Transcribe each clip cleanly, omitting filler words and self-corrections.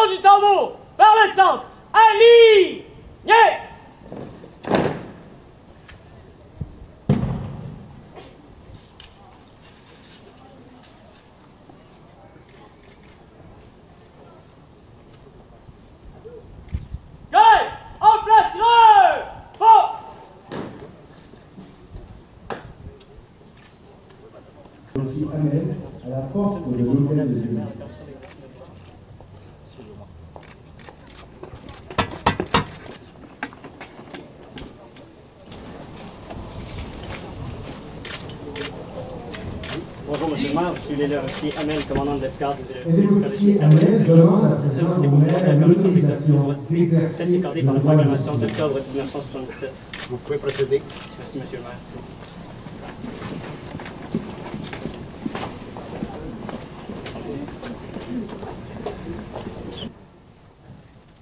son du tambour, vers le centre, aligné. En place, repos. Aussi Amel à la porte de l'hôtel de Dieu. Bonjour, monsieur le maire, je suis l'officier Amel, commandant de l'escadre du collège militaire. C'est pour la permission d'exercer le droit de cité, peut-être accordé par la proclamation d'octobre 1977. Vous pouvez procéder. Merci, monsieur le maire.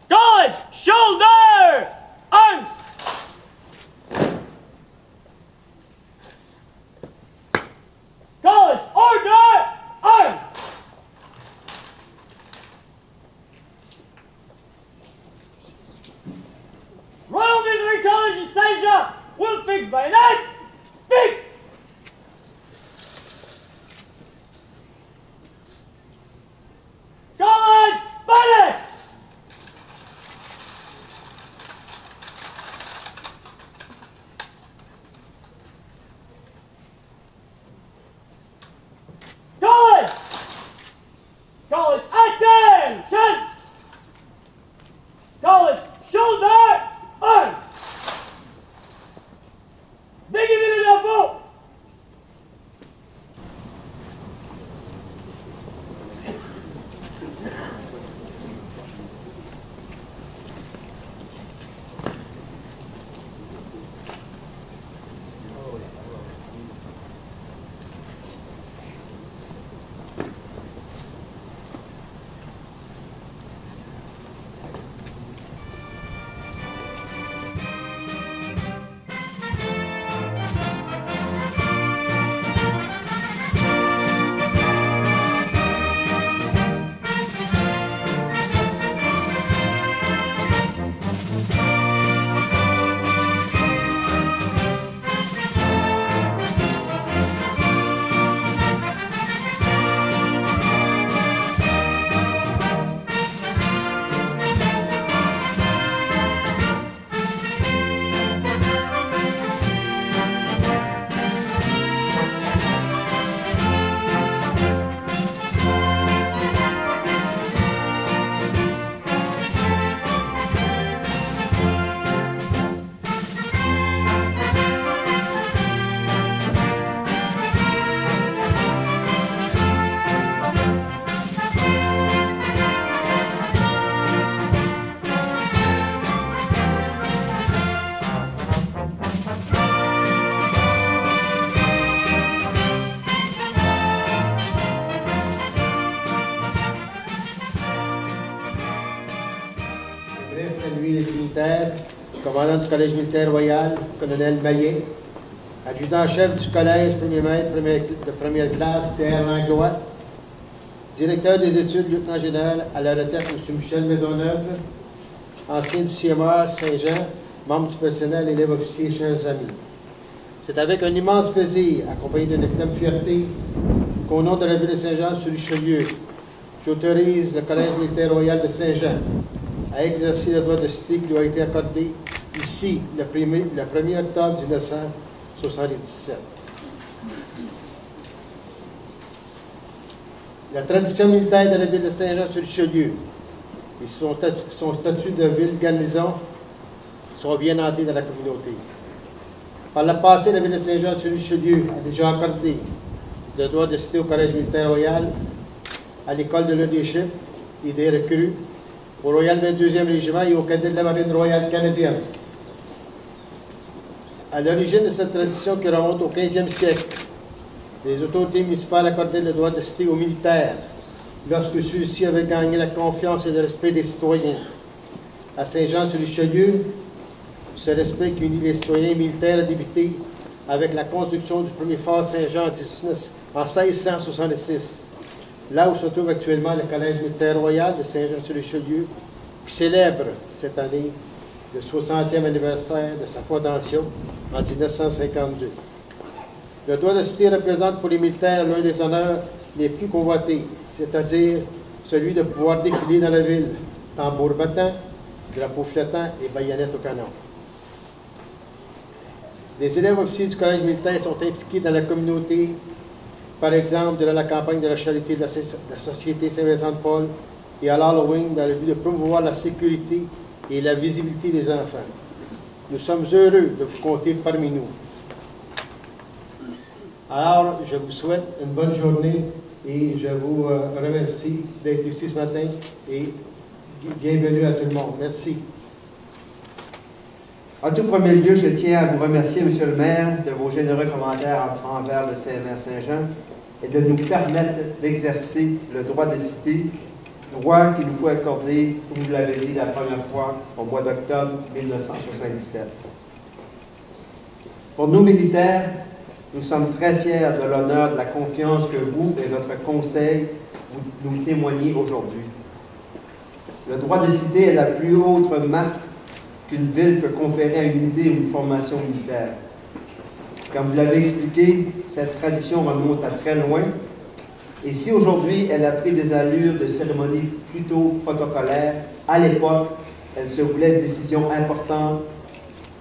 College, shoulder, arms. College, order, arms. Royal Military College of Saint-Jean will fix bayonets. Fix. College, bayonets. College! College, attention! College, shoulder, arms! Dégainez les drapeaux! Saluer les militaires, commandant du Collège militaire royal, colonel Maillet, adjudant-chef du collège, premier maître de première classe, Pierre Langlois, directeur des études, lieutenant-général à la retraite, M. Michel Maisonneuve, ancien du CMR Saint-Jean, membre du personnel, élève officier, chers amis. C'est avec un immense plaisir, accompagné d'une extrême fierté, qu'au nom de la ville de Saint-Jean sur Richelieu, j'autorise le Collège militaire royal de Saint-Jean à exercer le droit de cité qui lui a été accordé ici, le 1er octobre 1977. La tradition militaire de la ville de Saint-Jean-sur-Richelieu et son statut de ville-garnison sont bien entrés dans la communauté. Par le passé, la ville de Saint-Jean-sur-Richelieu a déjà accordé le droit de cité au Collège militaire royal, à l'école de leadership et des recrues, au Royal 22e Régiment et au cadet de la Marine royale canadienne. À l'origine de cette tradition qui remonte au 15e siècle, les autorités municipales accordaient le droit de cité aux militaires lorsque ceux-ci avaient gagné la confiance et le respect des citoyens. À Saint-Jean-sur-Richelieu, ce respect qui unit les citoyens militaires a débuté avec la construction du premier fort Saint-Jean en 1666. là où se trouve actuellement le Collège militaire royal de Saint-Jean-sur-Richelieu, qui célèbre cette année le 60e anniversaire de sa fondation en 1952. Le droit de cité représente pour les militaires l'un des honneurs les plus convoités, c'est-à-dire celui de pouvoir défiler dans la ville, tambour battant, drapeau flottant et baïonnette au canon. Les élèves officiers du Collège militaire sont impliqués dans la communauté, par exemple durant la campagne de la charité de la Société Saint-Vincent-de-Paul et à l'Halloween dans le but de promouvoir la sécurité et la visibilité des enfants. Nous sommes heureux de vous compter parmi nous. Alors, je vous souhaite une bonne journée et je vous remercie d'être ici ce matin et bienvenue à tout le monde. Merci. En tout premier lieu, je tiens à vous remercier, Monsieur le maire, de vos généreux commentaires envers le CMR Saint-Jean et de nous permettre d'exercer le droit de cité, droit qu'il nous faut accorder, comme vous l'avez dit la première fois, au mois d'octobre 1977. Pour nous militaires, nous sommes très fiers de l'honneur, de la confiance que vous et votre conseil nous témoignez aujourd'hui. Le droit de cité est la plus haute marque qu'une ville peut conférer à une unité ou une formation militaire. Comme vous l'avez expliqué, cette tradition remonte à très loin, et si aujourd'hui elle a pris des allures de cérémonie plutôt protocolaire, à l'époque, elle se voulait décision importante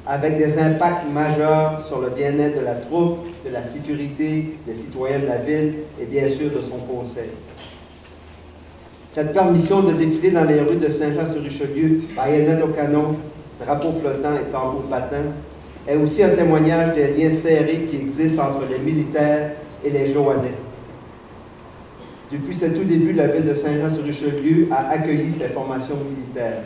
avec des impacts majeurs sur le bien-être de la troupe, de la sécurité des citoyens de la ville et bien sûr de son conseil. Cette permission de défiler dans les rues de Saint-Jean-sur-Richelieu, baïonnette au canon, drapeau flottant et tambour battant, est aussi un témoignage des liens serrés qui existent entre les militaires et les Joannais. Depuis ses tout débuts, la ville de Saint-Jean-sur-Richelieu a accueilli ces formations militaires.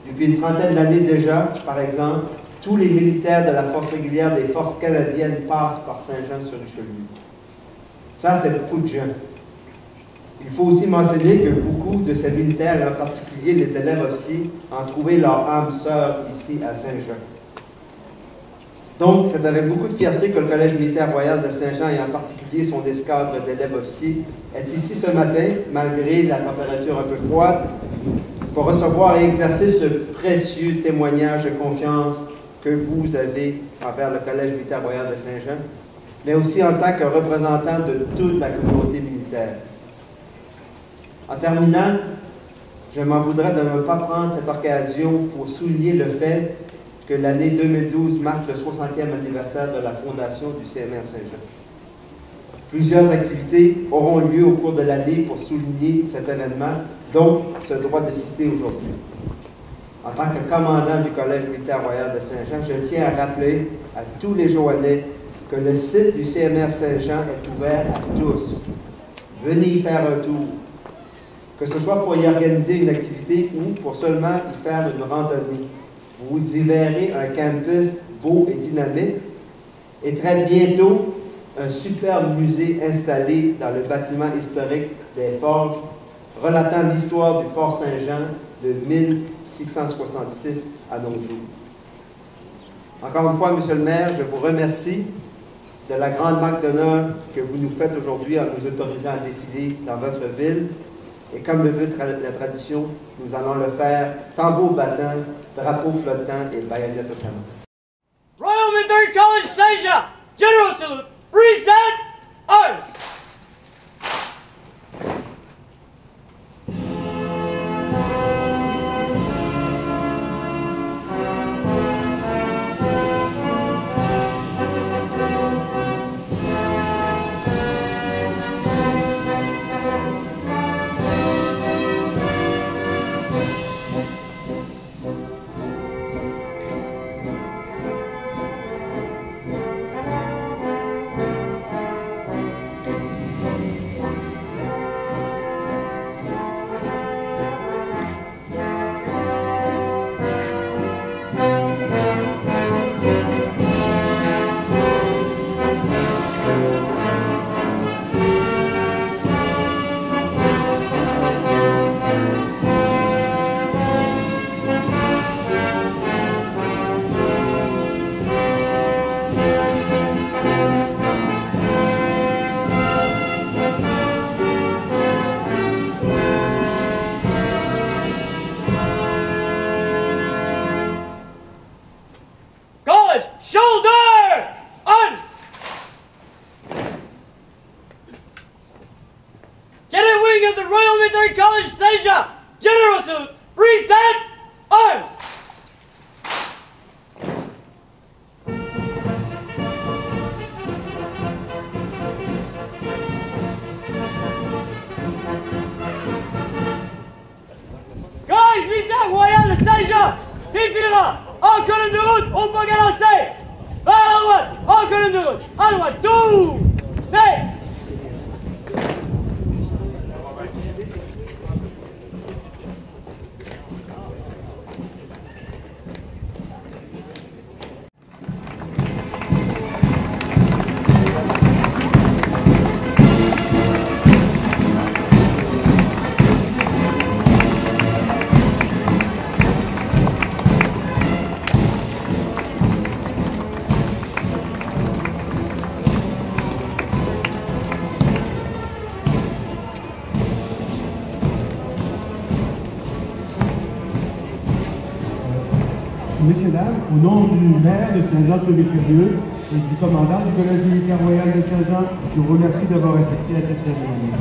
Depuis une trentaine d'années déjà, par exemple, tous les militaires de la force régulière des forces canadiennes passent par Saint-Jean-sur-Richelieu. Ça, c'est beaucoup de gens. Il faut aussi mentionner que beaucoup de ces militaires, en particulier les élèves officiers, ont trouvé leur âme sœur ici à Saint-Jean. Donc, c'est avec beaucoup de fierté que le Collège militaire royal de Saint-Jean, et en particulier son escadre d'élèves officiers, est ici ce matin, malgré la température un peu froide, pour recevoir et exercer ce précieux témoignage de confiance que vous avez envers le Collège militaire royal de Saint-Jean, mais aussi en tant que représentant de toute la communauté militaire. En terminant, je m'en voudrais de ne pas prendre cette occasion pour souligner le fait que l'année 2012 marque le 60e anniversaire de la fondation du CMR Saint-Jean. Plusieurs activités auront lieu au cours de l'année pour souligner cet événement, dont ce droit de cité aujourd'hui. En tant que commandant du Collège militaire royal de Saint-Jean, je tiens à rappeler à tous les Joannais que le site du CMR Saint-Jean est ouvert à tous. Venez y faire un tour, que ce soit pour y organiser une activité ou pour seulement y faire une randonnée. Vous y verrez un campus beau et dynamique et très bientôt un superbe musée installé dans le bâtiment historique des Forges, relatant l'histoire du Fort Saint-Jean de 1666 à nos jours. Encore une fois, Monsieur le maire, je vous remercie de la grande marque d'honneur que vous nous faites aujourd'hui en nous autorisant à défiler dans votre ville. Et comme le veut la tradition, nous allons le faire tambour battant, drapeau flottant et baïonnette au canon. Royal Military College Saint-Jean, General Salute, present arms! of the Royal Military College Saint-Jean, General Salute, present arms! Collège militaire royal de Saint-Jean, défilera en colonne de route au pas lancé. À la droite, en colonne de route, à droite, tout! Hey! Messieurs, dames, au nom du maire de Saint-Jean-sur-Richelieu et du commandant du Collège militaire royal de Saint-Jean, je vous remercie d'avoir assisté à cette cérémonie.